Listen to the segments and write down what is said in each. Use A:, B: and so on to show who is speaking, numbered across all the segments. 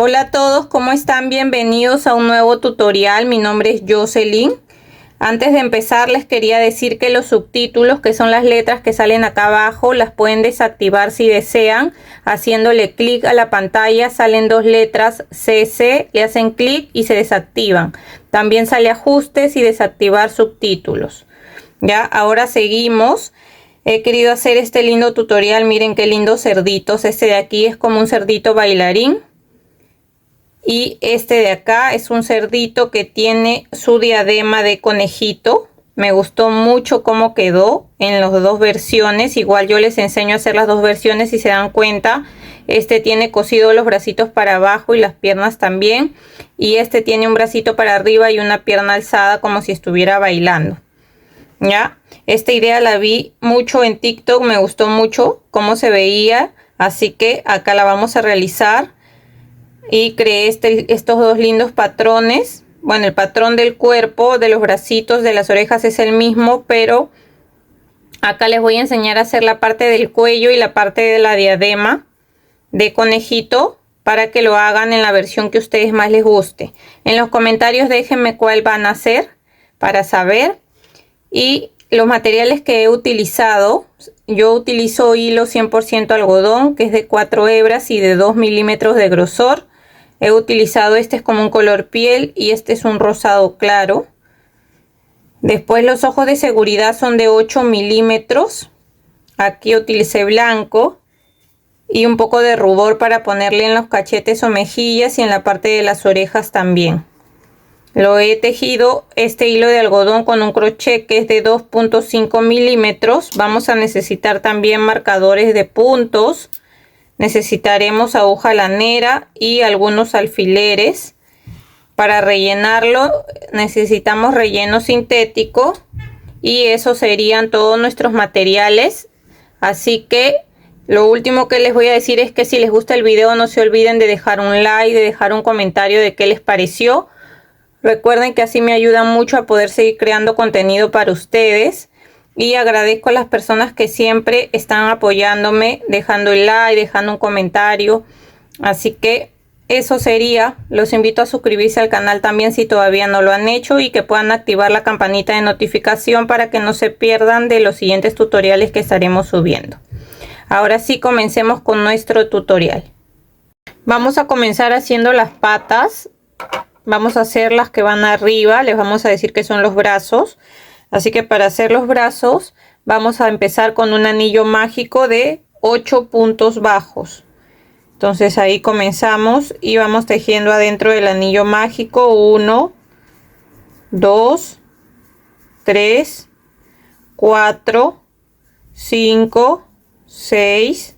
A: Hola a todos, ¿cómo están? Bienvenidos a un nuevo tutorial. Mi nombre es Jocelyn. Antes de empezar les quería decir que los subtítulos, que son las letras que salen acá abajo, las pueden desactivar si desean. Haciéndole clic a la pantalla salen dos letras CC, le hacen clic y se desactivan. También sale ajustes y desactivar subtítulos. Ya, ahora seguimos. He querido hacer este lindo tutorial. Miren qué lindos cerditos. Este de aquí es como un cerdito bailarín. Y este de acá es un cerdito que tiene su diadema de conejito. Me gustó mucho cómo quedó en las dos versiones. Igual yo les enseño a hacer las dos versiones. Si se dan cuenta, este tiene cosido los bracitos para abajo y las piernas también. Y este tiene un bracito para arriba y una pierna alzada como si estuviera bailando. ¿Ya? Esta idea la vi mucho en TikTok. Me gustó mucho cómo se veía. Así que acá la vamos a realizar. Y creé estos dos lindos patrones. Bueno, el patrón del cuerpo, de los bracitos, de las orejas es el mismo, pero acá les voy a enseñar a hacer la parte del cuello y la parte de la diadema de conejito para que lo hagan en la versión que a ustedes más les guste. En los comentarios déjenme cuál van a hacer para saber. Y los materiales que he utilizado, yo utilizo hilo 100% algodón, que es de 4 hebras y de 2 milímetros de grosor. He utilizado este, es como un color piel, y este es un rosado claro. Después los ojos de seguridad son de 8 milímetros. Aquí utilicé blanco y un poco de rubor para ponerle en los cachetes o mejillas y en la parte de las orejas también. Lo he tejido este hilo de algodón con un crochet que es de 2.5 milímetros. Vamos a necesitar también marcadores de puntos. Necesitaremos aguja lanera y algunos alfileres. Para rellenarlo necesitamos relleno sintético. Y esos serían todos nuestros materiales. Así que lo último que les voy a decir es que si les gusta el video no se olviden de dejar un like, de dejar un comentario de qué les pareció. Recuerden que así me ayudan mucho a poder seguir creando contenido para ustedes. Y agradezco a las personas que siempre están apoyándome, dejando el like, dejando un comentario. Así que eso sería. Los invito a suscribirse al canal también si todavía no lo han hecho. Y que puedan activar la campanita de notificación para que no se pierdan de los siguientes tutoriales que estaremos subiendo. Ahora sí, comencemos con nuestro tutorial. Vamos a comenzar haciendo las patas. Vamos a hacer las que van arriba. Les vamos a decir que son los brazos. Así que para hacer los brazos vamos a empezar con un anillo mágico de 8 puntos bajos. Entonces ahí comenzamos y vamos tejiendo adentro del anillo mágico 1, 2, 3, 4, 5, 6,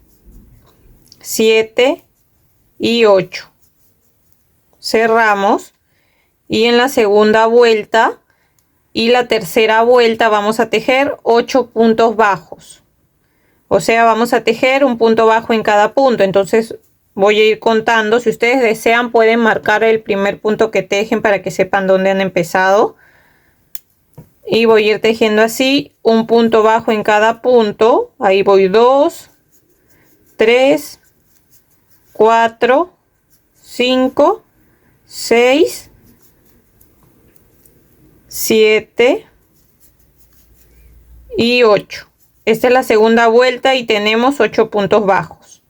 A: 7 y 8. Cerramos y en la segunda vuelta y la tercera vuelta vamos a tejer 8 puntos bajos. O sea, vamos a tejer un punto bajo en cada punto. Entonces voy a ir contando. Si ustedes desean pueden marcar el primer punto que tejen para que sepan dónde han empezado. Y voy a ir tejiendo así un punto bajo en cada punto. Ahí voy 2, 3, 4, 5, 6, 7 y 8. Esta es la segunda vuelta y tenemos 8 puntos bajos.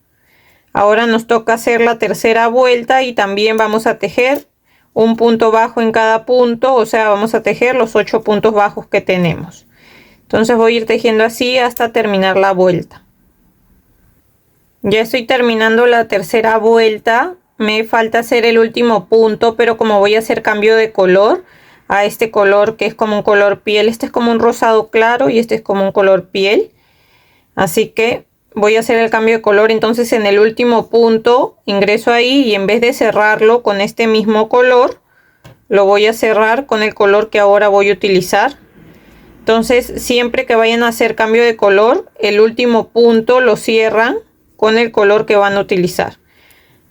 A: Ahora nos toca hacer la tercera vuelta y también vamos a tejer un punto bajo en cada punto, o sea, vamos a tejer los 8 puntos bajos que tenemos. Entonces voy a ir tejiendo así hasta terminar la vuelta. Ya estoy terminando la tercera vuelta. Me falta hacer el último punto, pero como voy a hacer cambio de color a este color que es como un color piel, este es como un rosado claro y este es como un color piel, así que voy a hacer el cambio de color. Entonces en el último punto ingreso ahí y en vez de cerrarlo con este mismo color lo voy a cerrar con el color que ahora voy a utilizar. Entonces siempre que vayan a hacer cambio de color, el último punto lo cierran con el color que van a utilizar.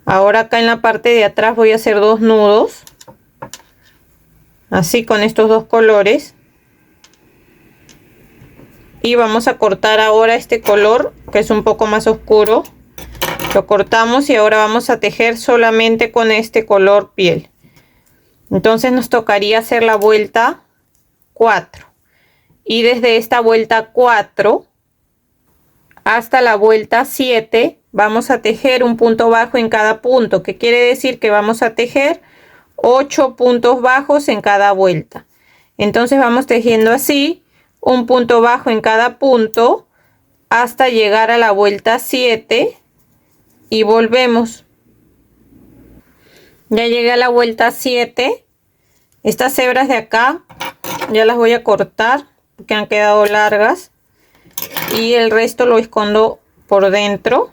A: Ahora acá en la parte de atrás voy a hacer 2 nudos así con estos dos colores y vamos a cortar ahora este color que es un poco más oscuro Lo cortamos y ahora vamos a tejer solamente con este color piel. Entonces nos tocaría hacer la vuelta 4 y desde esta vuelta 4 hasta la vuelta 7 vamos a tejer un punto bajo en cada punto, que quiere decir que vamos a tejer 8 puntos bajos en cada vuelta. Entonces vamos tejiendo así un punto bajo en cada punto hasta llegar a la vuelta 7 y volvemos. Ya llegué a la vuelta 7. Estas hebras de acá ya las voy a cortar porque han quedado largas y el resto lo escondo por dentro.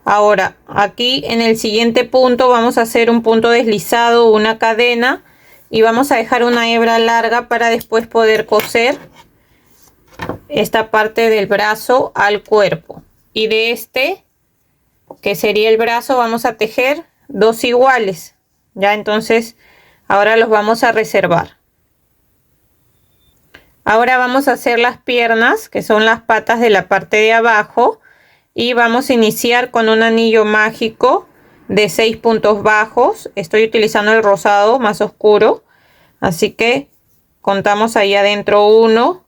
A: Ahora aquí en el siguiente punto vamos a hacer un punto deslizado, una cadena, y vamos a dejar una hebra larga para después poder coser esta parte del brazo al cuerpo. Y de este, que sería el brazo, vamos a tejer 2 iguales. Ya, entonces ahora los vamos a reservar. Ahora vamos a hacer las piernas, que son las patas de la parte de abajo, y vamos a iniciar con un anillo mágico de 6 puntos bajos. Estoy utilizando el rosado más oscuro, así que contamos ahí adentro 1,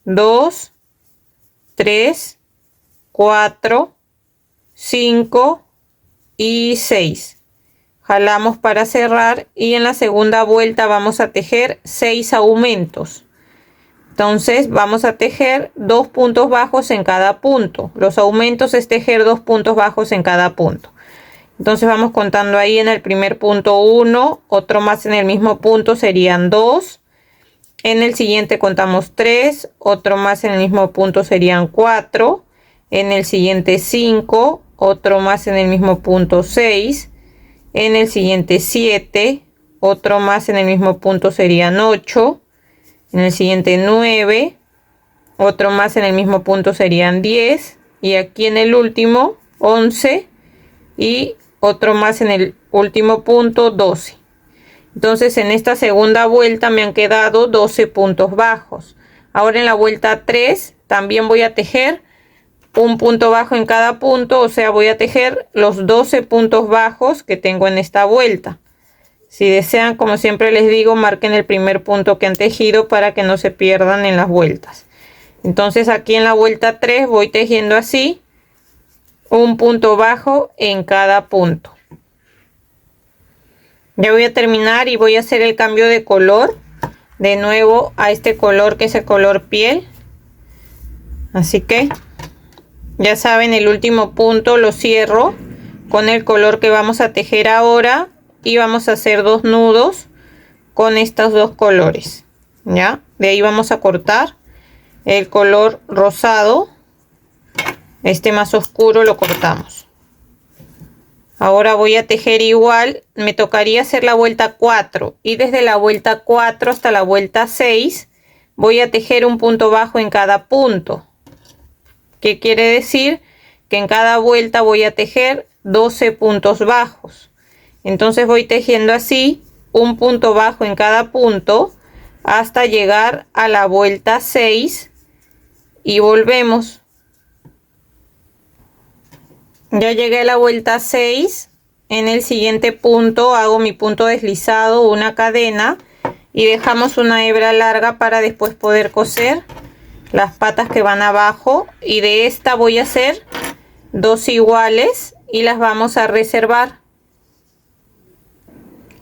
A: 2, 3, 4, 5 y 6. Jalamos para cerrar y en la segunda vuelta vamos a tejer 6 aumentos. Entonces vamos a tejer 2 puntos bajos en cada punto. Los aumentos es tejer 2 puntos bajos en cada punto. Entonces vamos contando ahí en el primer punto 1, otro más en el mismo punto serían 2. En el siguiente contamos 3, otro más en el mismo punto serían 4. En el siguiente 5, otro más en el mismo punto 6. En el siguiente 7, otro más en el mismo punto serían 8. En el siguiente 9, otro más en el mismo punto serían 10. Y aquí en el último 11 y otro más en el último punto 12. Entonces en esta segunda vuelta me han quedado 12 puntos bajos. Ahora en la vuelta 3 también voy a tejer un punto bajo en cada punto, o sea, voy a tejer los 12 puntos bajos que tengo en esta vuelta. Si desean, como siempre les digo, marquen el primer punto que han tejido para que no se pierdan en las vueltas. Entonces aquí en la vuelta 3 voy tejiendo así un punto bajo en cada punto. Ya voy a terminar y voy a hacer el cambio de color de nuevo a este color, que es el color piel. Así que ya saben, el último punto lo cierro con el color que vamos a tejer ahora y vamos a hacer 2 nudos con estos 2 colores. Ya, de ahí vamos a cortar el color rosado, este más oscuro lo cortamos. Ahora voy a tejer igual, me tocaría hacer la vuelta 4 y desde la vuelta 4 hasta la vuelta 6 voy a tejer un punto bajo en cada punto. ¿Qué quiere decir? Que en cada vuelta voy a tejer 12 puntos bajos. Entonces voy tejiendo así un punto bajo en cada punto hasta llegar a la vuelta 6 y volvemos. Ya llegué a la vuelta 6. En el siguiente punto hago mi punto deslizado, una cadena, y dejamos una hebra larga para después poder coser las patas que van abajo. Y de esta voy a hacer 2 iguales y las vamos a reservar.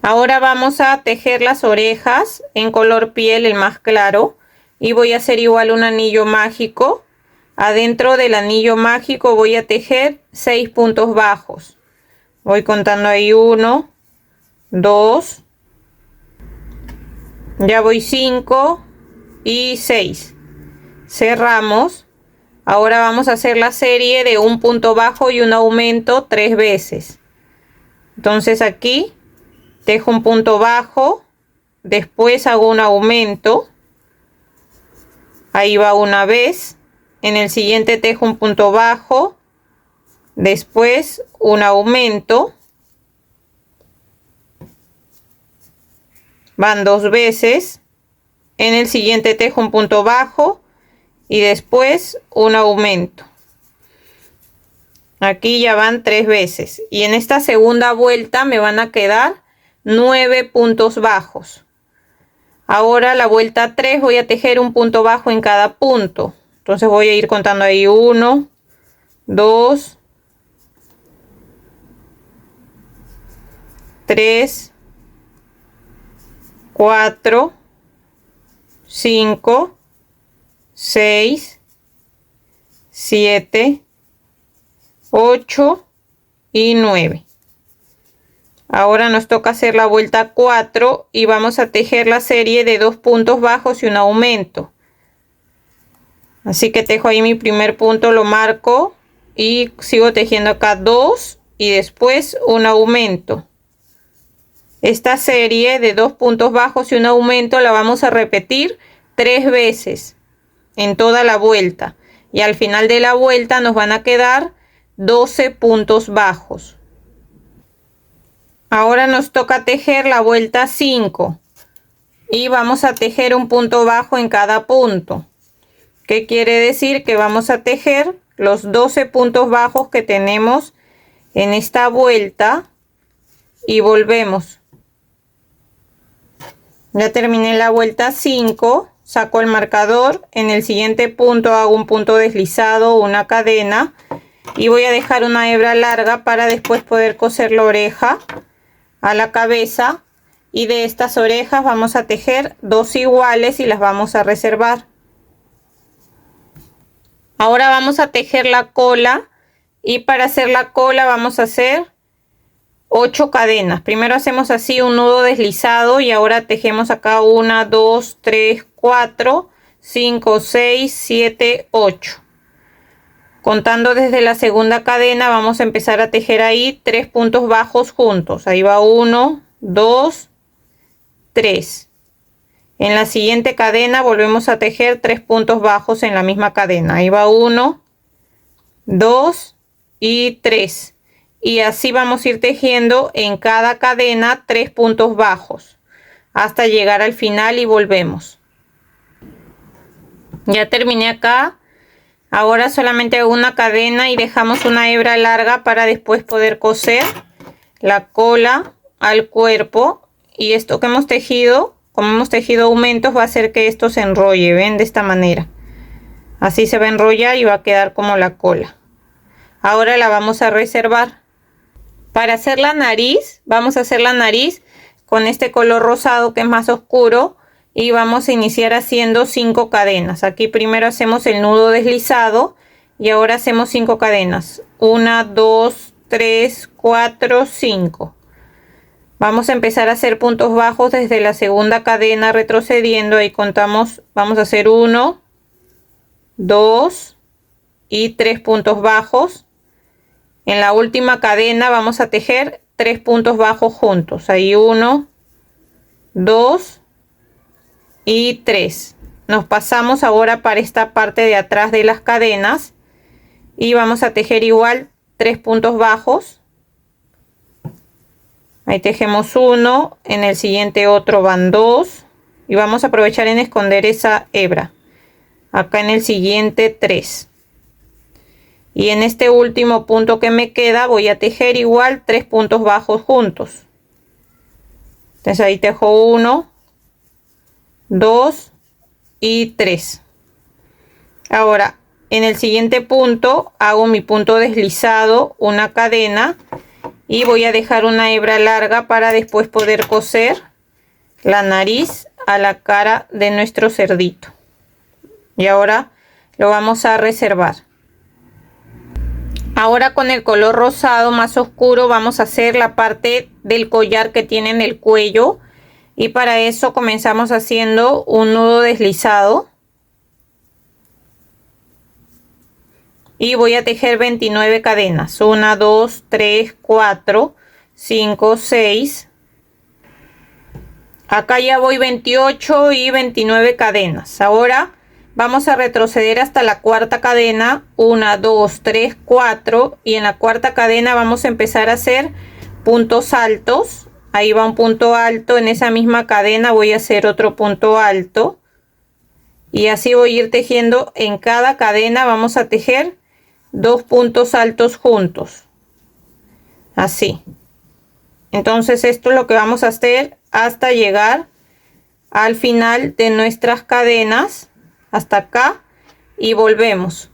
A: Ahora vamos a tejer las orejas en color piel, el más claro, y voy a hacer igual un anillo mágico. Adentro del anillo mágico voy a tejer 6 puntos bajos. Voy contando ahí 1, 2, ya voy 5 y 6. Cerramos. Ahora vamos a hacer la serie de un punto bajo y un aumento 3 veces. Entonces aquí tejo un punto bajo, después hago un aumento, ahí va una vez. En el siguiente tejo un punto bajo, después un aumento, van 2 veces. En el siguiente tejo un punto bajo y después un aumento. Aquí ya van 3 veces. Y en esta segunda vuelta me van a quedar 9 puntos bajos. Ahora la vuelta 3 voy a tejer un punto bajo en cada punto. Entonces voy a ir contando ahí 1, 2, 3, 4, 5, 6, 7, 8 y 9. Ahora nos toca hacer la vuelta 4 y vamos a tejer la serie de 2 puntos bajos y un aumento. Así que tejo ahí mi primer punto, lo marco y sigo tejiendo acá 2 y después un aumento. Esta serie de 2 puntos bajos y un aumento la vamos a repetir 3 veces en toda la vuelta. Y al final de la vuelta nos van a quedar 12 puntos bajos. Ahora nos toca tejer la vuelta 5 y vamos a tejer un punto bajo en cada punto. ¿Qué quiere decir? Que vamos a tejer los 12 puntos bajos que tenemos en esta vuelta y volvemos. Ya terminé la vuelta 5, saco el marcador, en el siguiente punto hago un punto deslizado, una cadena y voy a dejar una hebra larga para después poder coser la oreja a la cabeza, y de estas orejas vamos a tejer 2 iguales y las vamos a reservar. Ahora vamos a tejer la cola y para hacer la cola vamos a hacer 8 cadenas. Primero hacemos así un nudo deslizado y ahora tejemos acá 1, 2, 3, 4, 5, 6, 7, 8. Contando desde la segunda cadena vamos a empezar a tejer ahí 3 puntos bajos juntos. Ahí va 1, 2, 3. En la siguiente cadena volvemos a tejer 3 puntos bajos en la misma cadena. Ahí va 1, 2 y 3. Y así vamos a ir tejiendo en cada cadena 3 puntos bajos hasta llegar al final y volvemos. Ya terminé acá. Ahora solamente hago una cadena y dejamos una hebra larga para después poder coser la cola al cuerpo. Y esto que hemos tejido, como hemos tejido aumentos, va a hacer que esto se enrolle, ven, de esta manera. Así se va a enrollar y va a quedar como la cola. Ahora la vamos a reservar. Para hacer la nariz, vamos a hacer la nariz con este color rosado que es más oscuro. Y vamos a iniciar haciendo 5 cadenas. Aquí primero hacemos el nudo deslizado y ahora hacemos 5 cadenas. 1, 2, 3, 4, 5. Vamos a empezar a hacer puntos bajos desde la segunda cadena retrocediendo. Ahí contamos, vamos a hacer 1, 2 y 3 puntos bajos. En la última cadena vamos a tejer 3 puntos bajos juntos. Ahí 1, 2 y 3. Nos pasamos ahora para esta parte de atrás de las cadenas y vamos a tejer igual 3 puntos bajos. Ahí tejemos 1, en el siguiente otro van 2 y vamos a aprovechar en esconder esa hebra. Acá en el siguiente 3. Y en este último punto que me queda voy a tejer igual 3 puntos bajos juntos. Entonces ahí tejo 1, 2 y 3. Ahora en el siguiente punto hago mi punto deslizado, una cadena y voy a dejar una hebra larga para después poder coser la nariz a la cara de nuestro cerdito. Y ahora lo vamos a reservar. Ahora con el color rosado más oscuro vamos a hacer la parte del collar que tiene en el cuello. Y para eso comenzamos haciendo un nudo deslizado. Y voy a tejer 29 cadenas. 1, 2, 3, 4, 5, 6. Acá ya voy 28 y 29 cadenas. Ahora vamos a retroceder hasta la cuarta cadena. 1, 2, 3, 4. Y en la cuarta cadena vamos a empezar a hacer puntos altos. Ahí va un punto alto, en esa misma cadena voy a hacer otro punto alto y así voy a ir tejiendo en cada cadena. Vamos a tejer 2 puntos altos juntos, así. Entonces esto es lo que vamos a hacer hasta llegar al final de nuestras cadenas, hasta acá, y volvemos.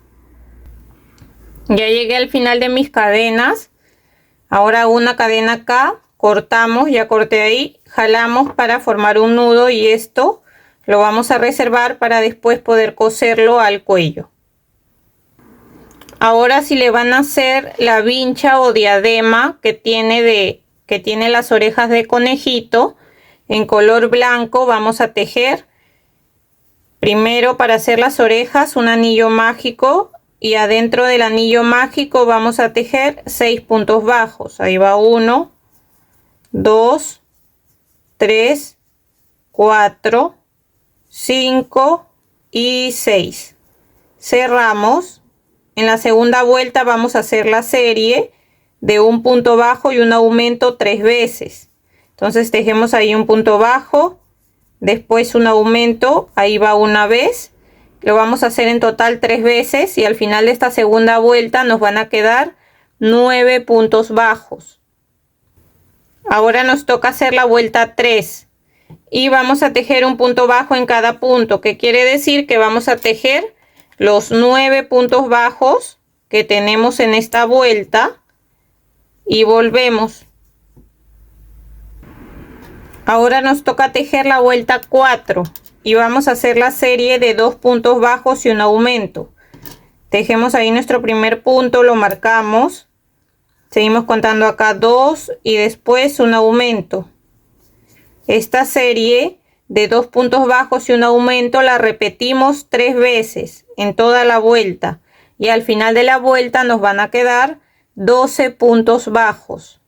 A: Ya llegué al final de mis cadenas. Ahora hago una cadena acá, cortamos, ya corté ahí, jalamos para formar un nudo, y esto lo vamos a reservar para después poder coserlo al cuello. Ahora, si le van a hacer la vincha o diadema que tiene las orejas de conejito en color blanco, vamos a tejer primero, para hacer las orejas, un anillo mágico, y adentro del anillo mágico vamos a tejer 6 puntos bajos. Ahí va 1, 2, 3, 4, 5 y 6. Cerramos. En la segunda vuelta vamos a hacer la serie de un punto bajo y un aumento 3 veces. Entonces tejemos ahí un punto bajo, después un aumento, ahí va una vez. Lo vamos a hacer en total 3 veces, y al final de esta segunda vuelta nos van a quedar 9 puntos bajos. Ahora nos toca hacer la vuelta 3 y vamos a tejer un punto bajo en cada punto, que quiere decir que vamos a tejer los 9 puntos bajos que tenemos en esta vuelta y volvemos. Ahora nos toca tejer la vuelta 4 y vamos a hacer la serie de 2 puntos bajos y un aumento. Tejemos ahí nuestro primer punto, lo marcamos, seguimos contando acá 2 y después un aumento. Esta serie de 2 puntos bajos y un aumento la repetimos 3 veces en toda la vuelta, y al final de la vuelta nos van a quedar 12 puntos bajos.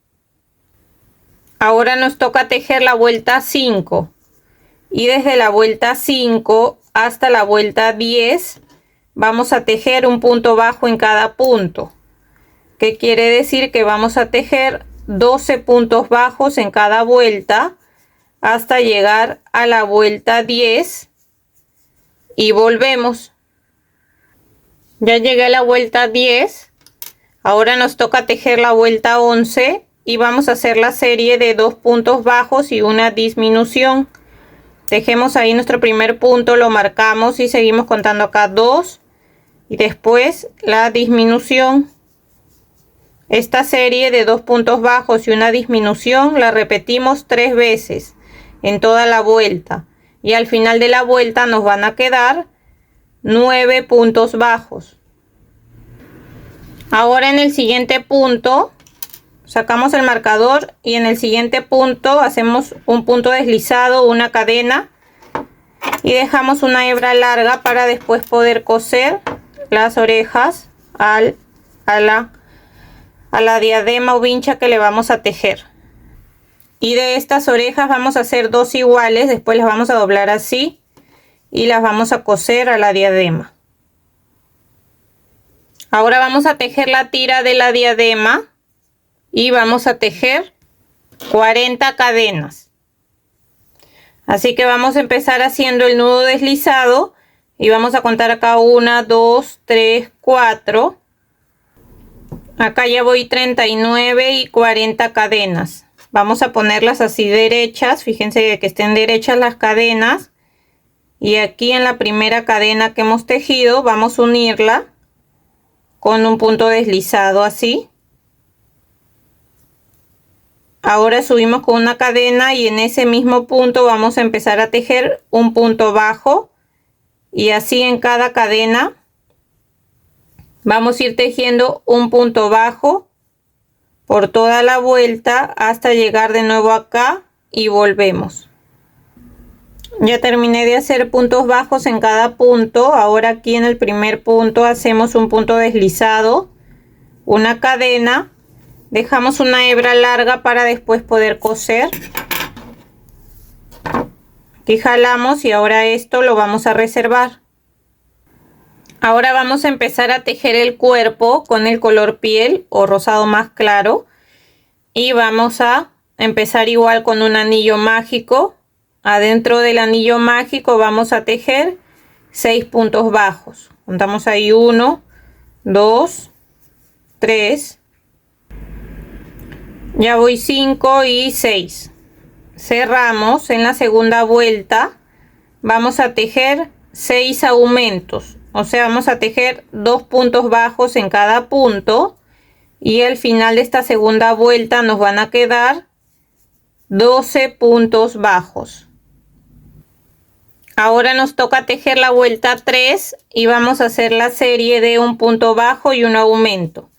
A: Ahora nos toca tejer la vuelta 5, y desde la vuelta 5 hasta la vuelta 10 vamos a tejer un punto bajo en cada punto, que quiere decir que vamos a tejer 12 puntos bajos en cada vuelta hasta llegar a la vuelta 10 y volvemos. Ya llegué a la vuelta 10. Ahora nos toca tejer la vuelta 11 y vamos a hacer la serie de 2 puntos bajos y una disminución. Tejemos ahí nuestro primer punto, lo marcamos y seguimos contando acá 2 y después la disminución. Esta serie de 2 puntos bajos y una disminución la repetimos 3 veces en toda la vuelta, y al final de la vuelta nos van a quedar 9 puntos bajos. Ahora en el siguiente punto sacamos el marcador y en el siguiente punto hacemos un punto deslizado, una cadena, y dejamos una hebra larga para después poder coser las orejas a la diadema o vincha que le vamos a tejer. Y de estas orejas vamos a hacer 2 iguales, después las vamos a doblar así y las vamos a coser a la diadema. Ahora vamos a tejer la tira de la diadema y vamos a tejer 40 cadenas. Así que vamos a empezar haciendo el nudo deslizado y vamos a contar acá 1, 2, 3, 4. Acá ya voy 39 y 40 cadenas. Vamos a ponerlas así derechas, fíjense que estén derechas las cadenas, y aquí en la primera cadena que hemos tejido vamos a unirla con un punto deslizado así. Ahora subimos con una cadena y en ese mismo punto vamos a empezar a tejer un punto bajo, y así en cada cadena vamos a ir tejiendo un punto bajo por toda la vuelta hasta llegar de nuevo acá y volvemos. Ya terminé de hacer puntos bajos en cada punto. Ahora aquí en el primer punto hacemos un punto deslizado, una cadena, dejamos una hebra larga para después poder coser. Aquí jalamos y ahora esto lo vamos a reservar. Ahora vamos a empezar a tejer el cuerpo con el color piel o rosado más claro, y vamos a empezar igual con un anillo mágico. Adentro del anillo mágico vamos a tejer 6 puntos bajos. Contamos ahí 1, 2, 3, ya voy 5 y 6. Cerramos. En la segunda vuelta vamos a tejer 6 aumentos, o sea, vamos a tejer 2 puntos bajos en cada punto, y al final de esta segunda vuelta nos van a quedar 12 puntos bajos. Ahora nos toca tejer la vuelta 3 y vamos a hacer la serie de un punto bajo y un aumento.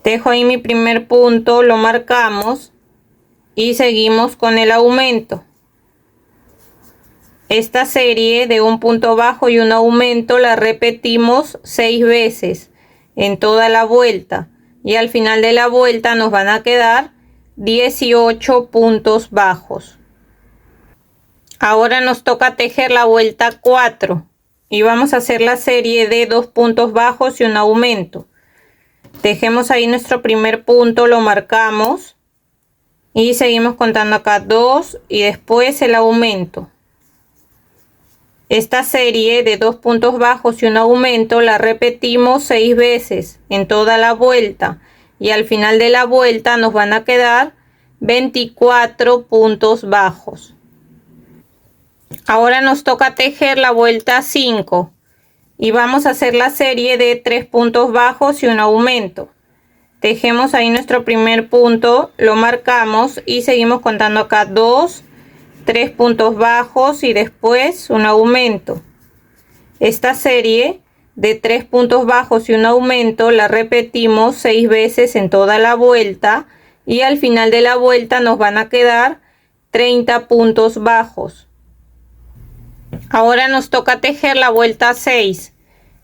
A: Tejo ahí mi primer punto, lo marcamos y seguimos con el aumento. Esta serie de un punto bajo y un aumento la repetimos 6 veces en toda la vuelta, y al final de la vuelta nos van a quedar 18 puntos bajos. Ahora nos toca tejer la vuelta 4 y vamos a hacer la serie de 2 puntos bajos y un aumento. Tejemos ahí nuestro primer punto, lo marcamos y seguimos contando acá 2 y después el aumento. Esta serie de 2 puntos bajos y un aumento la repetimos 6 veces en toda la vuelta, y al final de la vuelta nos van a quedar 24 puntos bajos. Ahora nos toca tejer la vuelta 5 y vamos a hacer la serie de 3 puntos bajos y un aumento. Tejemos ahí nuestro primer punto, lo marcamos y seguimos contando acá 2, 3 puntos bajos y después un aumento. Esta serie de 3 puntos bajos y un aumento la repetimos 6 veces en toda la vuelta, y al final de la vuelta nos van a quedar 30 puntos bajos. Ahora nos toca tejer la vuelta 6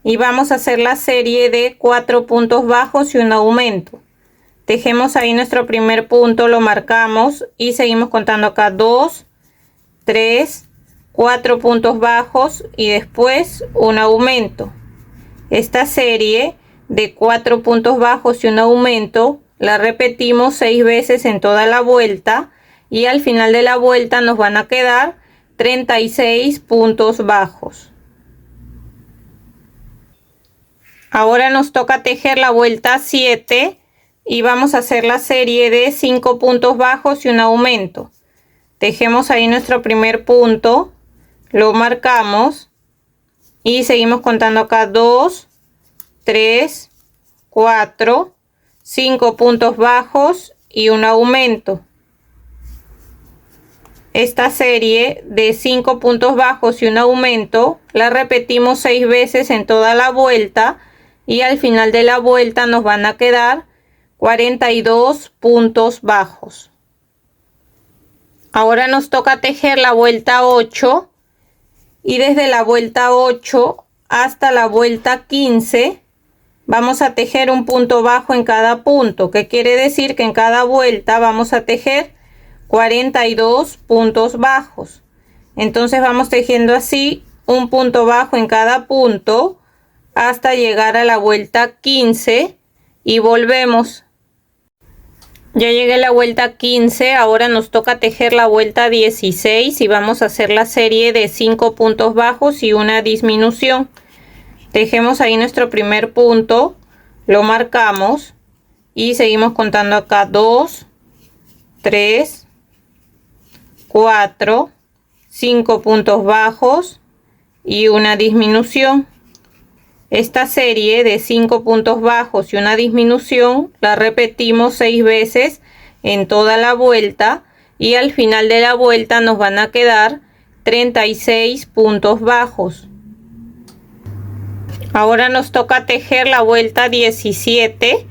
A: y vamos a hacer la serie de 4 puntos bajos y un aumento. Tejemos ahí nuestro primer punto, lo marcamos y seguimos contando acá 2, 3, 4 puntos bajos y después un aumento. Esta serie de 4 puntos bajos y un aumento la repetimos 6 veces en toda la vuelta, y al final de la vuelta nos van a quedar 36 puntos bajos. Ahora nos toca tejer la vuelta 7 y vamos a hacer la serie de 5 puntos bajos y un aumento. Tejemos ahí nuestro primer punto, lo marcamos y seguimos contando acá 2, 3, 4, 5 puntos bajos y un aumento. Esta serie de 5 puntos bajos y un aumento la repetimos 6 veces en toda la vuelta, y al final de la vuelta nos van a quedar 42 puntos bajos. Ahora nos toca tejer la vuelta 8 y desde la vuelta 8 hasta la vuelta 15 vamos a tejer un punto bajo en cada punto, que quiere decir que en cada vuelta vamos a tejer 42 puntos bajos. Entonces vamos tejiendo así un punto bajo en cada punto hasta llegar a la vuelta 15 y volvemos. Ya llegué a la vuelta 15, ahora nos toca tejer la vuelta 16 y vamos a hacer la serie de 5 puntos bajos y una disminución. Tejemos ahí nuestro primer punto, lo marcamos y seguimos contando acá 2, 3, 4, 5 puntos bajos y una disminución. Esta serie de 5 puntos bajos y una disminución la repetimos 6 veces en toda la vuelta, y al final de la vuelta nos van a quedar 36 puntos bajos. Ahora nos toca tejer la vuelta 17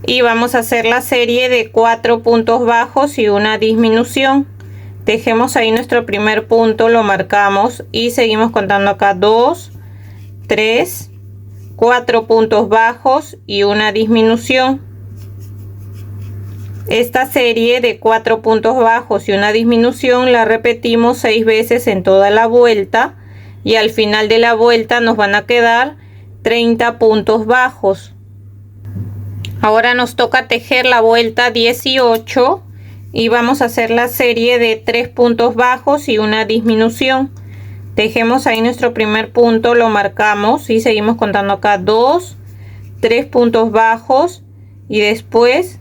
A: y vamos a hacer la serie de 4 puntos bajos y una disminución. Tejemos ahí nuestro primer punto, lo marcamos y seguimos contando acá 2, 3, 4 puntos bajos y una disminución. Esta serie de 4 puntos bajos y una disminución la repetimos 6 veces en toda la vuelta, y al final de la vuelta nos van a quedar 30 puntos bajos. Ahora nos toca tejer la vuelta 18 y vamos a hacer la serie de 3 puntos bajos y una disminución. Tejemos ahí nuestro primer punto, lo marcamos y seguimos contando acá 2, 3 puntos bajos y después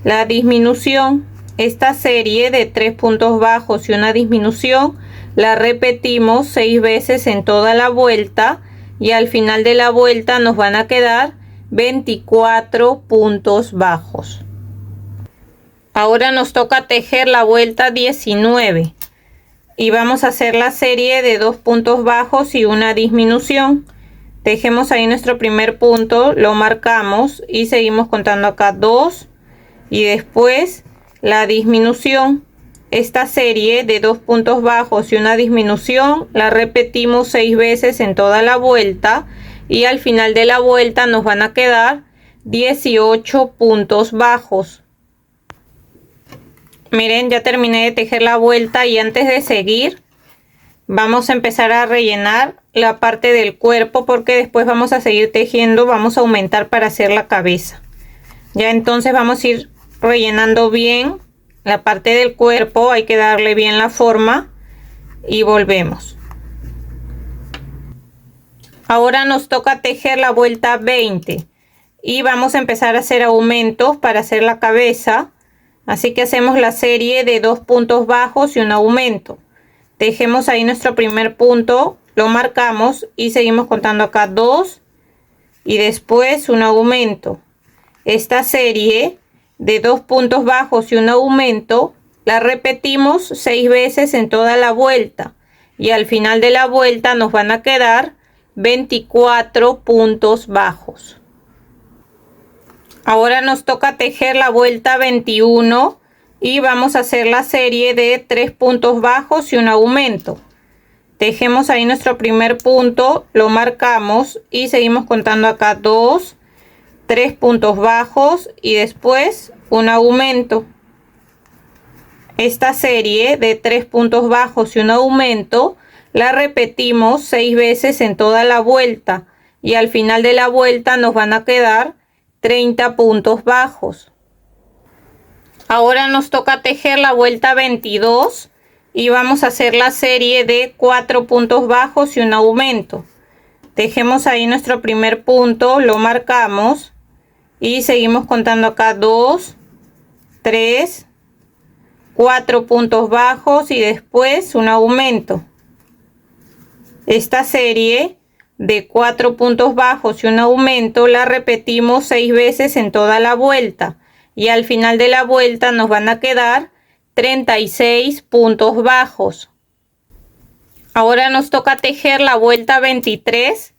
A: la disminución. Esta serie de 3 puntos bajos y una disminución la repetimos 6 veces en toda la vuelta y al final de la vuelta nos van a quedar 24 puntos bajos. Ahora nos toca tejer la vuelta 19 y vamos a hacer la serie de 2 puntos bajos y una disminución. Tejemos ahí nuestro primer punto, lo marcamos y seguimos contando acá 2 y después la disminución. Esta serie de 2 puntos bajos y una disminución la repetimos 6 veces en toda la vuelta y al final de la vuelta nos van a quedar 18 puntos bajos. Miren, ya terminé de tejer la vuelta y antes de seguir vamos a empezar a rellenar la parte del cuerpo porque después vamos a seguir tejiendo, vamos a aumentar para hacer la cabeza. Ya entonces vamos a ir rellenando bien la parte del cuerpo, hay que darle bien la forma y volvemos. Ahora nos toca tejer la vuelta 20 y vamos a empezar a hacer aumentos para hacer la cabeza. Así que hacemos la serie de 2 puntos bajos y un aumento. Tejemos ahí nuestro primer punto, lo marcamos y seguimos contando acá 2 y después un aumento. Esta serie de 2 puntos bajos y un aumento la repetimos 6 veces en toda la vuelta y al final de la vuelta nos van a quedar 24 puntos bajos. Ahora nos toca tejer la vuelta 21 y vamos a hacer la serie de 3 puntos bajos y un aumento. Tejemos ahí nuestro primer punto, lo marcamos y seguimos contando acá 2, 3 puntos bajos y después un aumento. Esta serie de 3 puntos bajos y un aumento la repetimos 6 veces en toda la vuelta y al final de la vuelta nos van a quedar 30 puntos bajos. Ahora nos toca tejer la vuelta 22 y vamos a hacer la serie de 4 puntos bajos y un aumento. Tejemos ahí nuestro primer punto, lo marcamos y seguimos contando acá 2, 3, 4 puntos bajos y después un aumento. Esta serie de 4 puntos bajos y un aumento la repetimos 6 veces en toda la vuelta y al final de la vuelta nos van a quedar 36 puntos bajos. Ahora nos toca tejer la vuelta 23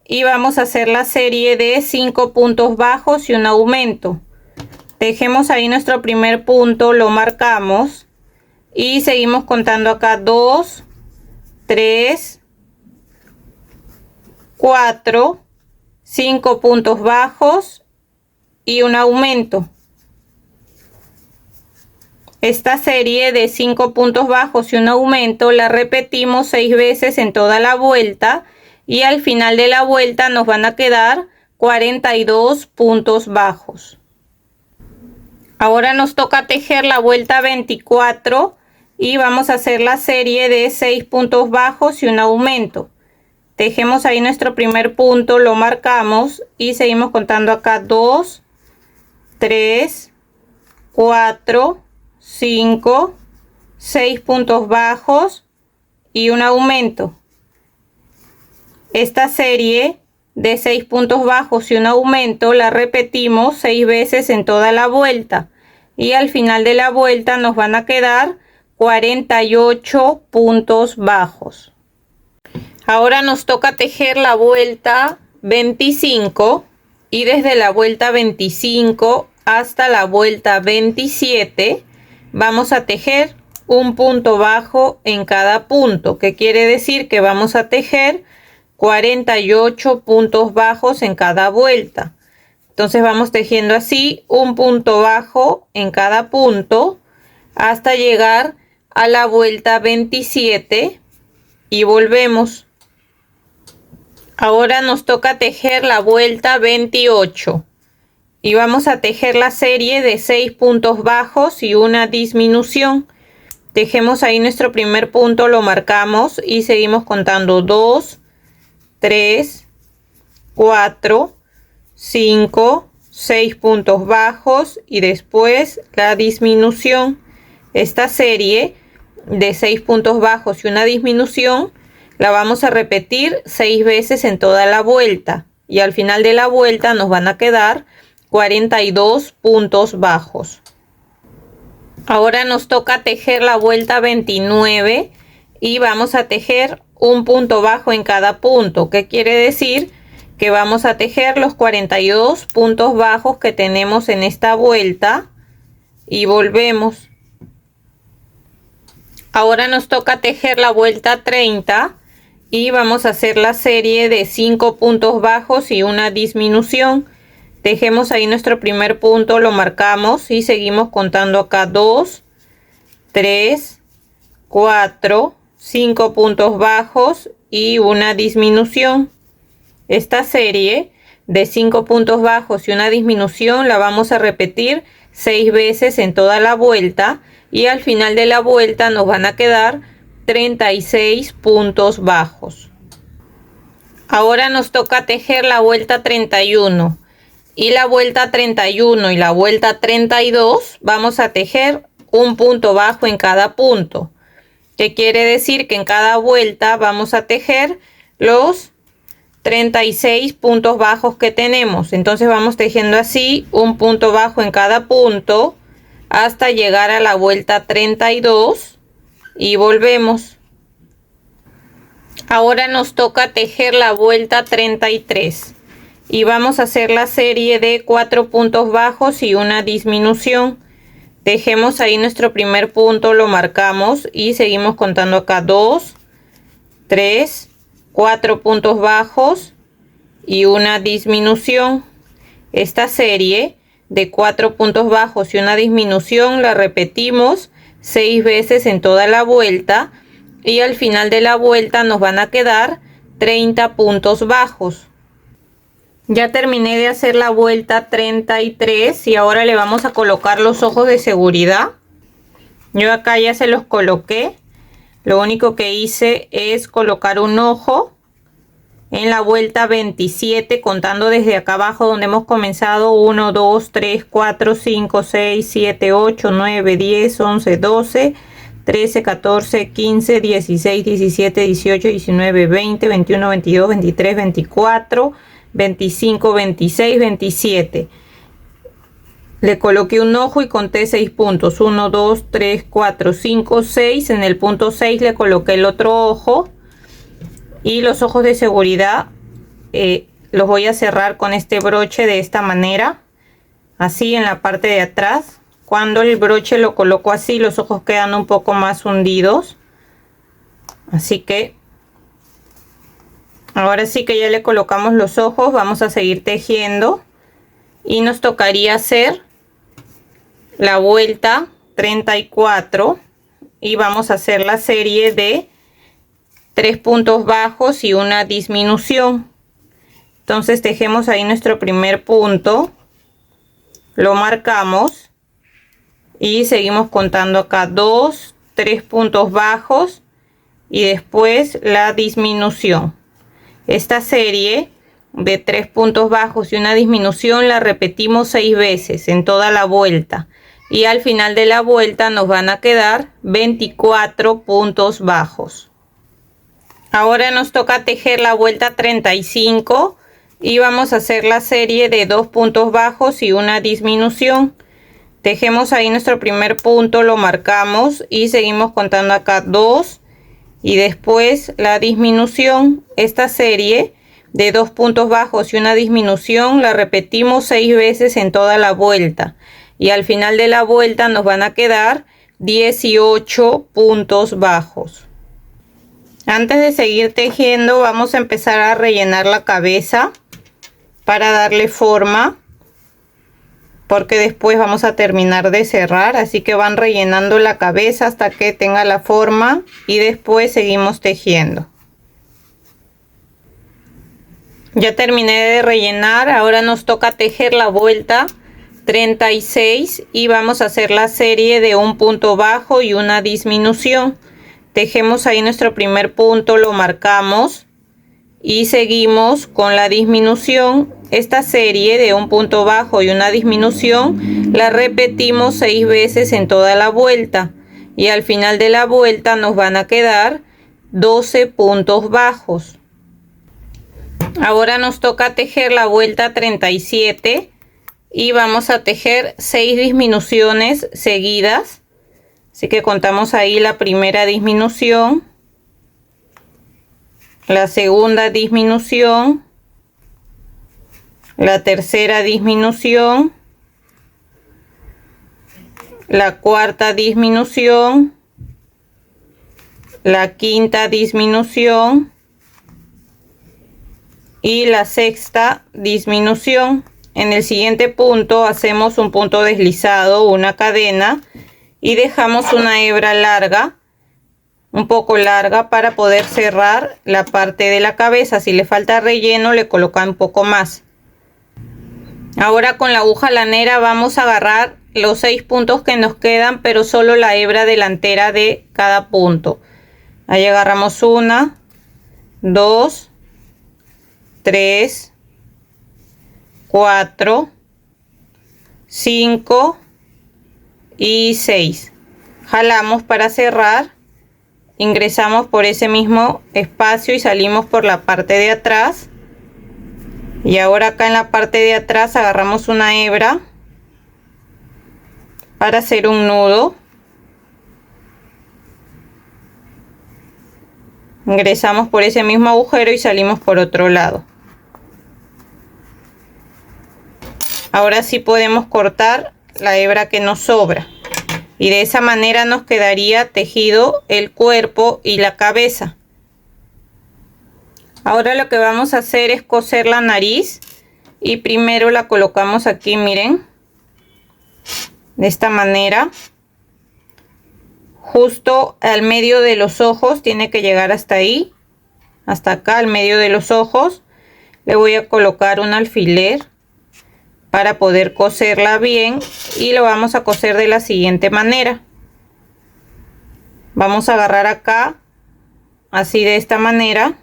A: y vamos a hacer la serie de 5 puntos bajos y un aumento. Tejemos ahí nuestro primer punto, lo marcamos y seguimos contando acá 2, 3, 4, 5 puntos bajos y un aumento. Esta serie de 5 puntos bajos y un aumento la repetimos 6 veces en toda la vuelta y al final de la vuelta nos van a quedar 42 puntos bajos. Ahora nos toca tejer la vuelta 24 y vamos a hacer la serie de 6 puntos bajos y un aumento. Tejemos ahí nuestro primer punto, lo marcamos y seguimos contando acá 2, 3, 4, 5, 6 puntos bajos y un aumento. Esta serie de 6 puntos bajos y un aumento la repetimos 6 veces en toda la vuelta y al final de la vuelta nos van a quedar 48 puntos bajos. Ahora nos toca tejer la vuelta 25 y desde la vuelta 25 hasta la vuelta 27 vamos a tejer un punto bajo en cada punto, que quiere decir que vamos a tejer 48 puntos bajos en cada vuelta. Entonces vamos tejiendo así un punto bajo en cada punto hasta llegar a la vuelta 27 y volvemos. Ahora nos toca tejer la vuelta 28 y vamos a tejer la serie de 6 puntos bajos y una disminución. Tejemos ahí nuestro primer punto, lo marcamos y seguimos contando 2, 3, 4, 5, 6 puntos bajos y después la disminución. Esta serie de 6 puntos bajos y una disminución la vamos a repetir 6 veces en toda la vuelta y al final de la vuelta nos van a quedar 42 puntos bajos. Ahora nos toca tejer la vuelta 29 y vamos a tejer un punto bajo en cada punto. ¿Qué quiere decir? Que vamos a tejer los 42 puntos bajos que tenemos en esta vuelta y volvemos. Ahora nos toca tejer la vuelta 30 y vamos a hacer la serie de 5 puntos bajos y una disminución. Tejemos ahí nuestro primer punto, lo marcamos y seguimos contando acá 2, 3, 4, 5 puntos bajos y una disminución. Esta serie de 5 puntos bajos y una disminución la vamos a repetir 6 veces en toda la vuelta y al final de la vuelta nos van a quedar 36 puntos bajos. Ahora nos toca tejer la vuelta 31 y la vuelta 31 y la vuelta 32 vamos a tejer un punto bajo en cada punto. ¿Qué quiere decir? Que en cada vuelta vamos a tejer los 36 puntos bajos que tenemos. Entonces vamos tejiendo así un punto bajo en cada punto hasta llegar a la vuelta 32 y volvemos. Ahora nos toca tejer la vuelta 33 y vamos a hacer la serie de 4 puntos bajos y una disminución. Tejemos ahí nuestro primer punto, lo marcamos y seguimos contando acá 2, 3, 4 puntos bajos y una disminución. Esta serie de 4 puntos bajos y una disminución la repetimos 6 veces en toda la vuelta y al final de la vuelta nos van a quedar 30 puntos bajos. Ya terminé de hacer la vuelta 33 y ahora le vamos a colocar los ojos de seguridad. Yo acá ya se los coloqué. Lo único que hice es colocar un ojo en la vuelta 27, contando desde acá abajo donde hemos comenzado. 1, 2, 3, 4, 5, 6, 7, 8, 9, 10, 11, 12, 13, 14, 15, 16, 17, 18, 19, 20, 21, 22, 23, 24, 25, 26, 27. Le coloqué un ojo y conté 6 puntos. 1, 2, 3, 4, 5, 6. En el punto 6 le coloqué el otro ojo. Y los ojos de seguridad los voy a cerrar con este broche de esta manera. Así en la parte de atrás. Cuando el broche lo coloco así, los ojos quedan un poco más hundidos. Así que ahora sí que ya le colocamos los ojos. Vamos a seguir tejiendo. Y nos tocaría hacer la vuelta 34 y vamos a hacer la serie de 3 puntos bajos y una disminución. Entonces tejemos ahí nuestro primer punto, lo marcamos y seguimos contando acá 2, 3 puntos bajos y después la disminución. Esta serie de 3 puntos bajos y una disminución la repetimos 6 veces en toda la vuelta y al final de la vuelta nos van a quedar 24 puntos bajos. Ahora nos toca tejer la vuelta 35 y vamos a hacer la serie de 2 puntos bajos y una disminución. Tejemos ahí nuestro primer punto, lo marcamos y seguimos contando acá 2 y después la disminución. Esta serie de 2 puntos bajos y una disminución la repetimos 6 veces en toda la vuelta y al final de la vuelta nos van a quedar 18 puntos bajos. Antes de seguir tejiendo vamos a empezar a rellenar la cabeza para darle forma, porque después vamos a terminar de cerrar, así que van rellenando la cabeza hasta que tenga la forma y después seguimos tejiendo. Ya terminé de rellenar, ahora nos toca tejer la vuelta 36 y vamos a hacer la serie de un punto bajo y una disminución. Tejemos ahí nuestro primer punto, lo marcamos y seguimos con la disminución Esta serie de un punto bajo y una disminución la repetimos 6 veces en toda la vuelta y al final de la vuelta nos van a quedar 12 puntos bajos. Ahora nos toca tejer la vuelta 37 y vamos a tejer 6 disminuciones seguidas. Así que contamos ahí la primera disminución, la segunda disminución, la tercera disminución, la cuarta disminución, la quinta disminución y la sexta disminución. En el siguiente punto hacemos un punto deslizado, una cadena, y dejamos una hebra larga, un poco larga, para poder cerrar la parte de la cabeza. Si le falta relleno, le colocan un poco más. Ahora con la aguja lanera vamos a agarrar los 6 puntos que nos quedan, pero solo la hebra delantera de cada punto. Ahí agarramos 1, 2, 3, 4, 5 y 6. Jalamos para cerrar, ingresamos por ese mismo espacio y salimos por la parte de atrás. Y ahora acá en la parte de atrás agarramos una hebra para hacer un nudo. Ingresamos por ese mismo agujero y salimos por otro lado. Ahora sí podemos cortar la hebra que nos sobra. Y de esa manera nos quedaría tejido el cuerpo y la cabeza. Ahora lo que vamos a hacer es coser la nariz. Y primero la colocamos aquí, miren. De esta manera. Justo al medio de los ojos, tiene que llegar hasta ahí, hasta acá al medio de los ojos. Le voy a colocar un alfiler para poder coserla bien y lo vamos a coser de la siguiente manera. Vamos a agarrar acá, así de esta manera,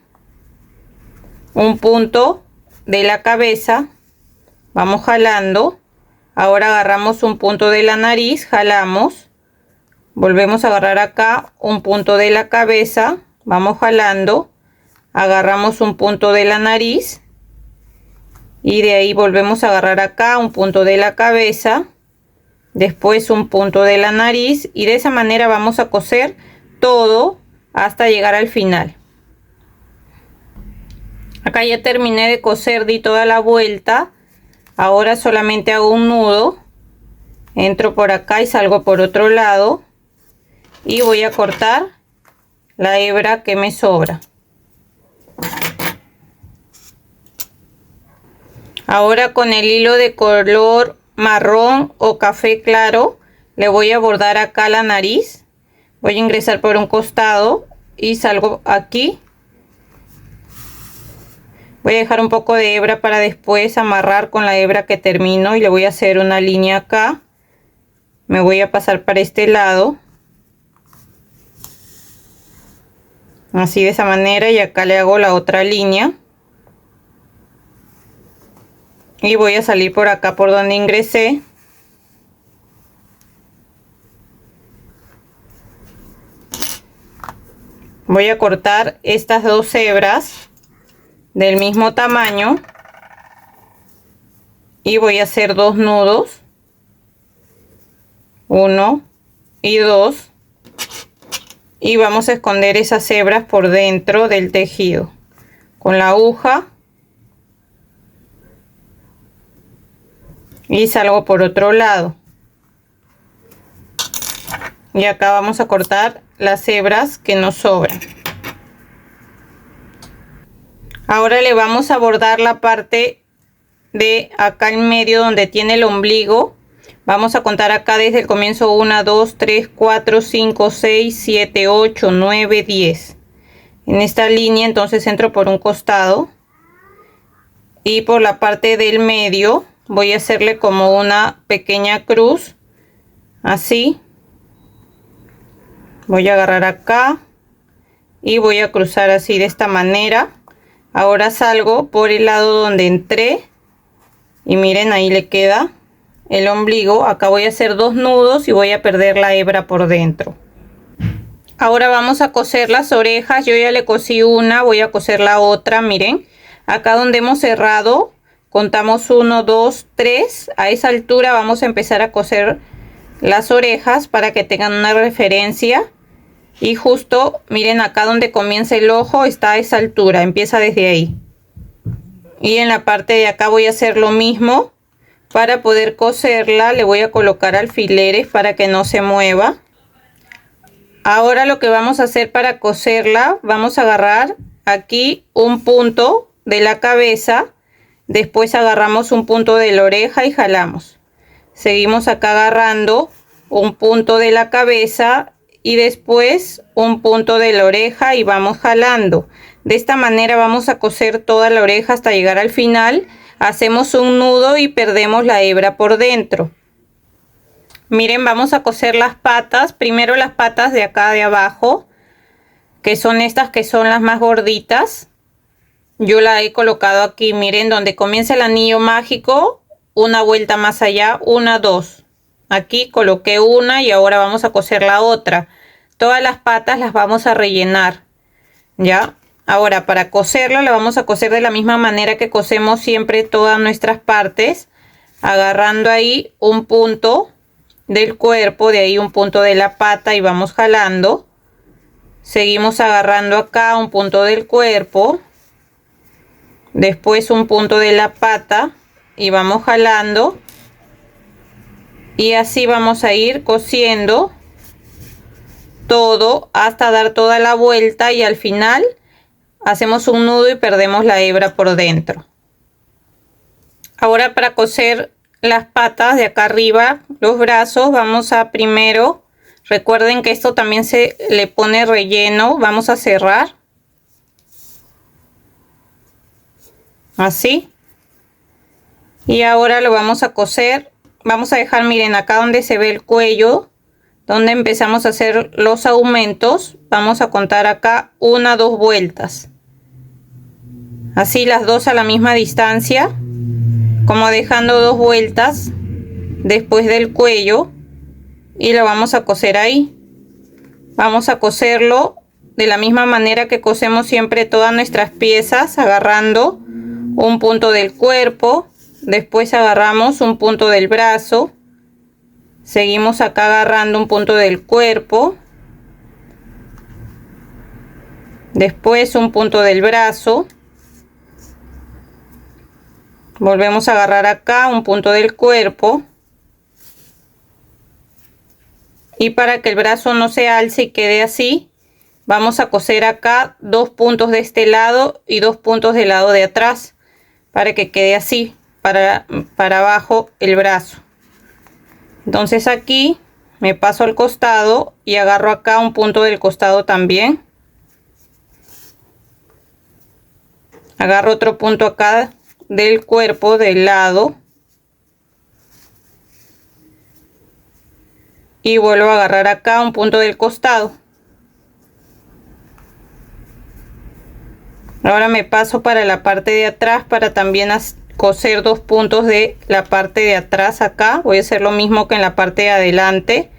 A: un punto de la cabeza, vamos jalando. Ahora agarramos un punto de la nariz, jalamos. Volvemos a agarrar acá un punto de la cabeza, vamos jalando, agarramos un punto de la nariz y de ahí volvemos a agarrar acá un punto de la cabeza, después un punto de la nariz y de esa manera vamos a coser todo hasta llegar al final. Acá ya terminé de coser, di toda la vuelta, ahora solamente hago un nudo, entro por acá y salgo por otro lado. Y voy a cortar la hebra que me sobra. Ahora con el hilo de color marrón o café claro le voy a bordar acá la nariz. Voy a ingresar por un costado y salgo aquí. Voy a dejar un poco de hebra para después amarrar con la hebra que termino y le voy a hacer una línea acá. Me voy a pasar para este lado. Así de esa manera y acá le hago la otra línea. Y voy a salir por acá por donde ingresé. Voy a cortar estas dos hebras del mismo tamaño. Y voy a hacer dos nudos. 1 y 2. Y vamos a esconder esas hebras por dentro del tejido con la aguja y salgo por otro lado y acá vamos a cortar las hebras que nos sobran. Ahora le vamos a bordar la parte de acá en medio donde tiene el ombligo. Vamos a contar acá desde el comienzo 1, 2, 3, 4, 5, 6, 7, 8, 9, 10. En esta línea entonces entro por un costado y por la parte del medio voy a hacerle como una pequeña cruz, así. Voy a agarrar acá y voy a cruzar así de esta manera. Ahora salgo por el lado donde entré Y miren, ahí le queda el ombligo. Acá voy a hacer 2 nudos y voy a perder la hebra por dentro. Ahora vamos a coser las orejas. Yo ya le cosí una, voy a coser la otra. Miren, acá donde hemos cerrado, contamos 1, 2, 3. A esa altura vamos a empezar a coser las orejas para que tengan una referencia. Y justo, miren, acá donde comienza el ojo está a esa altura, empieza desde ahí. Y en la parte de acá voy a hacer lo mismo. Para poder coserla le voy a colocar alfileres para que no se mueva. Ahora lo que vamos a hacer para coserla, vamos a agarrar aquí un punto de la cabeza, después agarramos un punto de la oreja y jalamos. Seguimos acá agarrando un punto de la cabeza y después un punto de la oreja y vamos jalando. De esta manera vamos a coser toda la oreja hasta llegar al final. Hacemos un nudo y perdemos la hebra por dentro. Miren, vamos a coser las patas. Primero las patas de acá de abajo, que son estas que son las más gorditas. Yo la he colocado aquí, miren, donde comienza el anillo mágico, una vuelta más allá, 1, 2. Aquí coloqué una y ahora vamos a coser la otra. Todas las patas las vamos a rellenar, ¿ya? Ahora para coserla la vamos a coser de la misma manera que cosemos siempre todas nuestras partes, agarrando ahí un punto del cuerpo, de ahí un punto de la pata y vamos jalando. Seguimos agarrando acá un punto del cuerpo, después un punto de la pata y vamos jalando. Y así vamos a ir cosiendo todo hasta dar toda la vuelta y al final hacemos un nudo y perdemos la hebra por dentro. Ahora para coser las patas de acá arriba, los brazos, vamos a primero, recuerden que esto también se le pone relleno, vamos a cerrar así y ahora lo vamos a coser. Vamos a dejar, miren, acá donde se ve el cuello, donde empezamos a hacer los aumentos, vamos a contar acá 1, 2 vueltas, así las dos a la misma distancia, como dejando 2 vueltas después del cuello y lo vamos a coser ahí. Vamos a coserlo de la misma manera que cosemos siempre todas nuestras piezas, agarrando un punto del cuerpo, después agarramos un punto del brazo, seguimos acá agarrando un punto del cuerpo, después un punto del brazo, volvemos a agarrar acá un punto del cuerpo y para que el brazo no se alce y quede así, vamos a coser acá 2 puntos de este lado y 2 puntos del lado de atrás para que quede así para abajo el brazo. Entonces aquí me paso al costado y agarro acá un punto del costado también, agarro otro punto acá del cuerpo del lado y vuelvo a agarrar acá un punto del costado. Ahora me paso para la parte de atrás para también coser 2 puntos de la parte de atrás. Acá voy a hacer lo mismo que en la parte de adelante,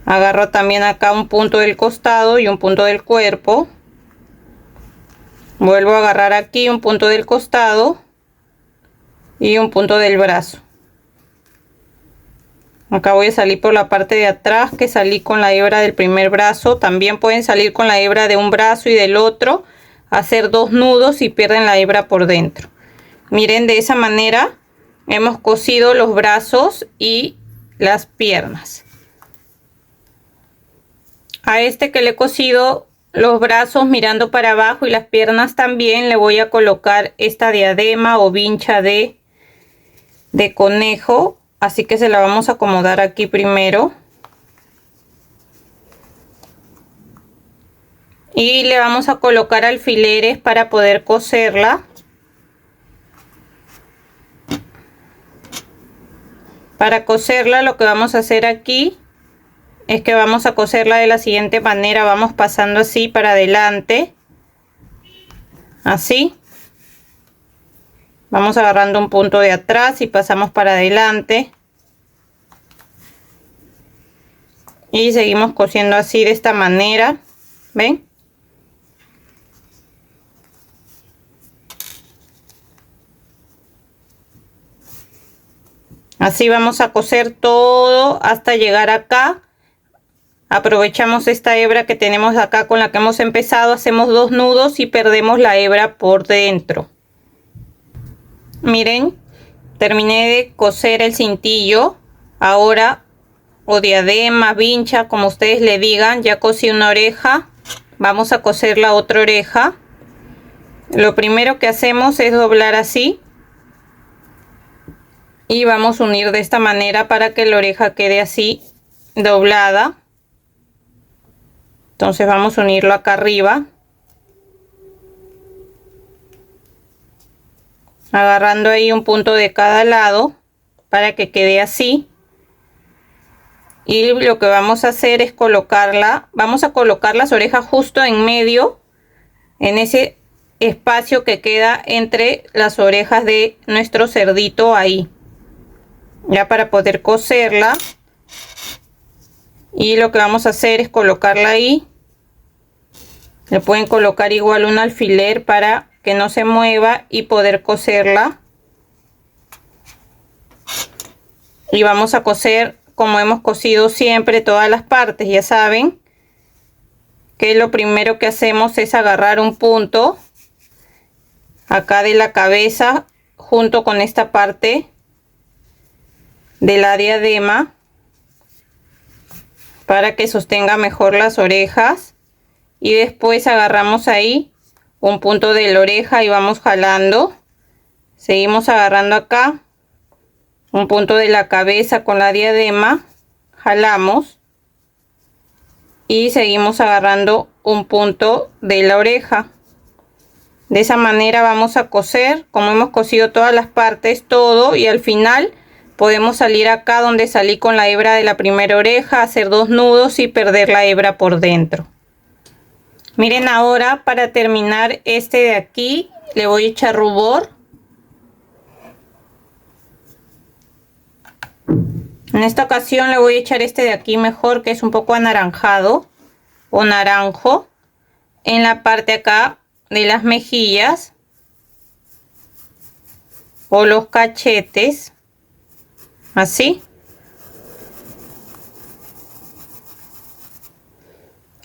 A: agarro también acá un punto del costado y un punto del cuerpo, vuelvo a agarrar aquí un punto del costado y un punto del brazo. Acá voy a salir por la parte de atrás que salí con la hebra del primer brazo. También pueden salir con la hebra de un brazo y del otro, hacer 2 nudos y pierden la hebra por dentro. Miren, de esa manera hemos cosido los brazos y las piernas. A este que le he cosido los brazos mirando para abajo y las piernas también, le voy a colocar esta diadema o vincha de conejo, así que se la vamos a acomodar aquí primero y le vamos a colocar alfileres para poder coserla. Para coserla lo que vamos a hacer aquí es que vamos a coserla de la siguiente manera, vamos pasando así para adelante, así, Vamos agarrando un punto de atrás y pasamos para adelante. Y seguimos cosiendo así de esta manera. ¿Ven? Así vamos a coser todo hasta llegar acá. Aprovechamos esta hebra que tenemos acá con la que hemos empezado, hacemos 2 nudos y perdemos la hebra por dentro. Miren, terminé de coser el cintillo. Ahora, o diadema, vincha, como ustedes le digan, ya cosí una oreja. Vamos a coser la otra oreja. Lo primero que hacemos es doblar así. Y vamos a unir de esta manera para que la oreja quede así doblada. Entonces vamos a unirlo acá arriba, agarrando ahí un punto de cada lado para que quede así. Y lo que vamos a hacer es vamos a colocar las orejas justo en medio, en ese espacio que queda entre las orejas de nuestro cerdito ahí, ya para poder coserla. Y lo que vamos a hacer es colocarla ahí. Le pueden colocar igual un alfiler para que no se mueva y poder coserla. Y vamos a coser como hemos cosido siempre todas las partes. Ya saben que lo primero que hacemos es agarrar un punto acá de la cabeza junto con esta parte de la diadema, para que sostenga mejor las orejas. Y después agarramos ahí un punto de la oreja y vamos jalando. Seguimos agarrando acá un punto de la cabeza con la diadema, jalamos y seguimos agarrando un punto de la oreja. De esa manera vamos a coser como hemos cosido todas las partes, todo, y al final podemos salir acá donde salí con la hebra de la primera oreja, hacer 2 nudos y perder la hebra por dentro. Miren, ahora para terminar este de aquí le voy a echar rubor. En esta ocasión le voy a echar este de aquí mejor, que es un poco anaranjado o naranjo, en la parte acá de las mejillas o los cachetes, así.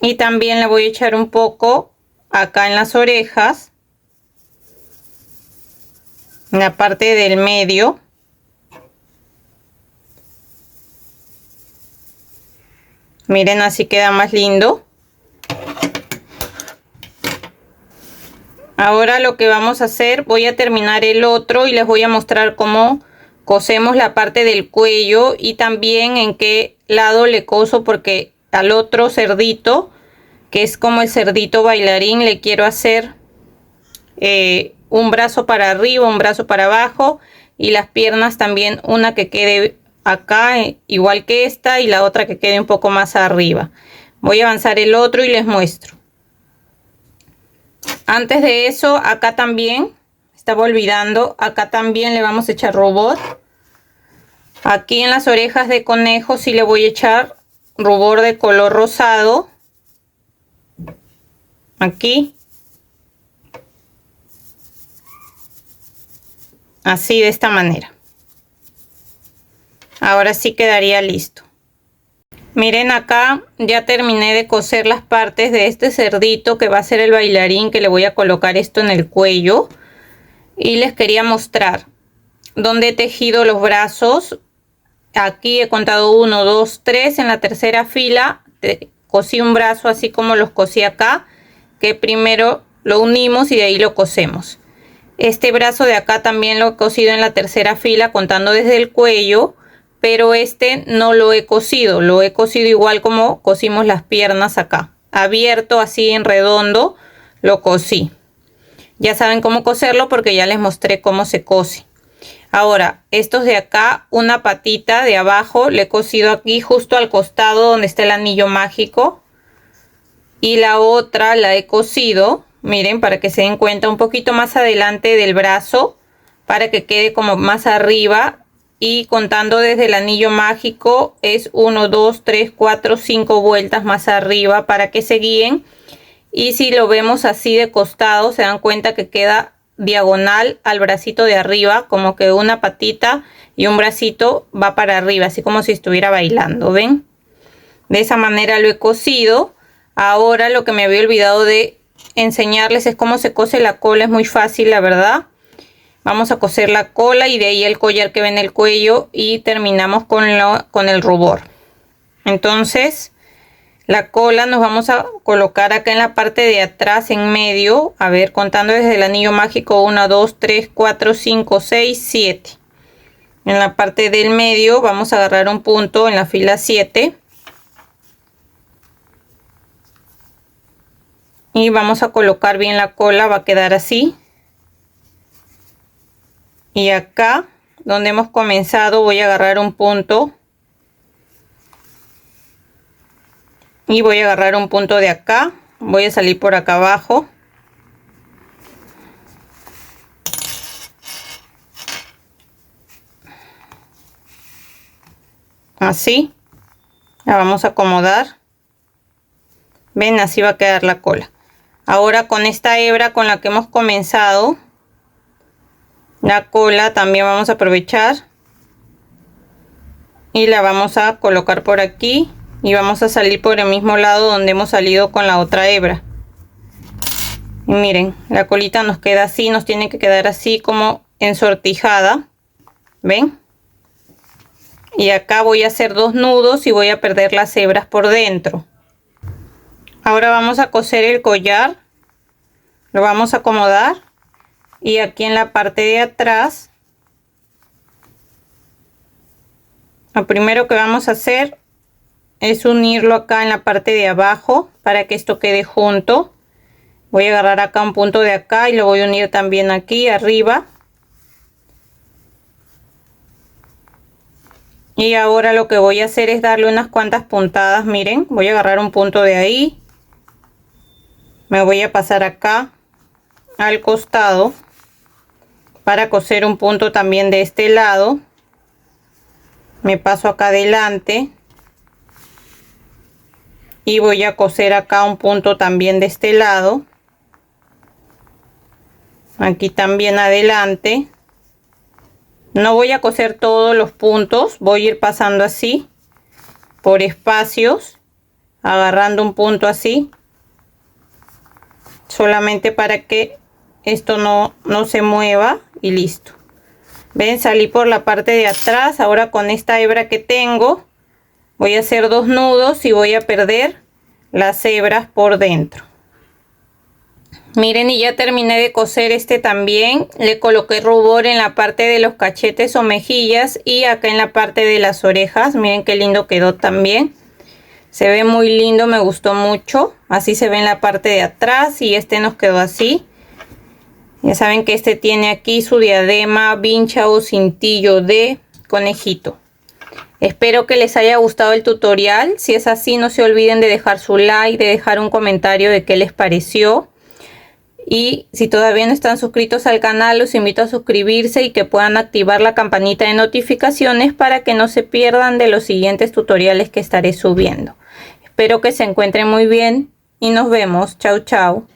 A: Y también le voy a echar un poco acá en las orejas, en la parte del medio. Miren, así queda más lindo. Ahora lo que vamos a hacer, voy a terminar el otro y les voy a mostrar cómo cosemos la parte del cuello y también en qué lado le coso, porque al otro cerdito, que es como el cerdito bailarín, le quiero hacer un brazo para arriba, un brazo para abajo, y las piernas también, una que quede acá igual que esta y la otra que quede un poco más arriba. Voy a avanzar el otro y les muestro. Antes de eso, acá también, estaba olvidando, acá también le vamos a echar rubor. Aquí en las orejas de conejo sí le voy a echar rubor de color rosado. Aquí. Así, de esta manera. Ahora sí quedaría listo. Miren, acá ya terminé de coser las partes de este cerdito que va a ser el bailarín, que le voy a colocar esto en el cuello. Y les quería mostrar dónde he tejido los brazos. Aquí he contado 1, 2, 3. En la tercera fila cosí un brazo así como los cosí acá, que primero lo unimos y de ahí lo cosemos. Este brazo de acá también lo he cosido en la tercera fila contando desde el cuello, pero este no lo he cosido igual como cosimos las piernas acá, abierto así en redondo lo cosí. Ya saben cómo coserlo porque ya les mostré cómo se cose. Ahora, estos de acá, una patita de abajo le he cosido aquí justo al costado donde está el anillo mágico, y la otra la he cosido, miren, para que se den cuenta, un poquito más adelante del brazo, para que quede como más arriba. Y contando desde el anillo mágico es 1, 2, 3, 4, 5 vueltas más arriba para que se guíen. Y si lo vemos así de costado, se dan cuenta que queda diagonal al bracito de arriba, como que una patita y un bracito va para arriba, así como si estuviera bailando, ¿ven? De esa manera lo he cosido. Ahora lo que me había olvidado de enseñarles es cómo se cose la cola. Es muy fácil, la verdad. Vamos a coser la cola y de ahí el collar que ve en el cuello y terminamos con el rubor. Entonces la cola nos vamos a colocar acá en la parte de atrás en medio. A ver, contando desde el anillo mágico, 1, 2, 3, 4, 5, 6, 7. En la parte del medio vamos a agarrar un punto en la fila 7. Y vamos a colocar bien la cola, va a quedar así. Y acá donde hemos comenzado voy a agarrar un punto. Y voy a agarrar un punto de acá. Voy a salir por acá abajo. Así. La vamos a acomodar. Ven, así va a quedar la cola. Ahora con esta hebra con la que hemos comenzado la cola también vamos a aprovechar y la vamos a colocar por aquí y vamos a salir por el mismo lado donde hemos salido con la otra hebra. Y miren, la colita nos queda así, nos tiene que quedar así como ensortijada, ¿ven? Y acá voy a hacer 2 nudos y voy a perder las hebras por dentro. Ahora vamos a coser el collar, lo vamos a acomodar. Y aquí en la parte de atrás, lo primero que vamos a hacer es unirlo acá en la parte de abajo para que esto quede junto. Voy a agarrar acá un punto de acá y lo voy a unir también aquí arriba. Y ahora lo que voy a hacer es darle unas cuantas puntadas. Miren, voy a agarrar un punto de ahí. Me voy a pasar acá al costado para coser un punto también de este lado. Me paso acá adelante y voy a coser acá un punto también de este lado. Aquí también adelante. No voy a coser todos los puntos, voy a ir pasando así por espacios, agarrando un punto así, solamente para que esto no se mueva y listo. Ven, salí por la parte de atrás. Ahora con esta hebra que tengo voy a hacer 2 nudos y voy a perder las hebras por dentro. Miren, y ya terminé de coser este también. Le coloqué rubor en la parte de los cachetes o mejillas y acá en la parte de las orejas. Miren qué lindo quedó también. Se ve muy lindo, me gustó mucho. Así se ve en la parte de atrás y este nos quedó así. Ya saben que este tiene aquí su diadema, vincha o cintillo de conejito. Espero que les haya gustado el tutorial. Si es así, no se olviden de dejar su like, de dejar un comentario de qué les pareció. Y si todavía no están suscritos al canal, los invito a suscribirse y que puedan activar la campanita de notificaciones para que no se pierdan de los siguientes tutoriales que estaré subiendo. Espero que se encuentren muy bien y nos vemos. Chau, chau.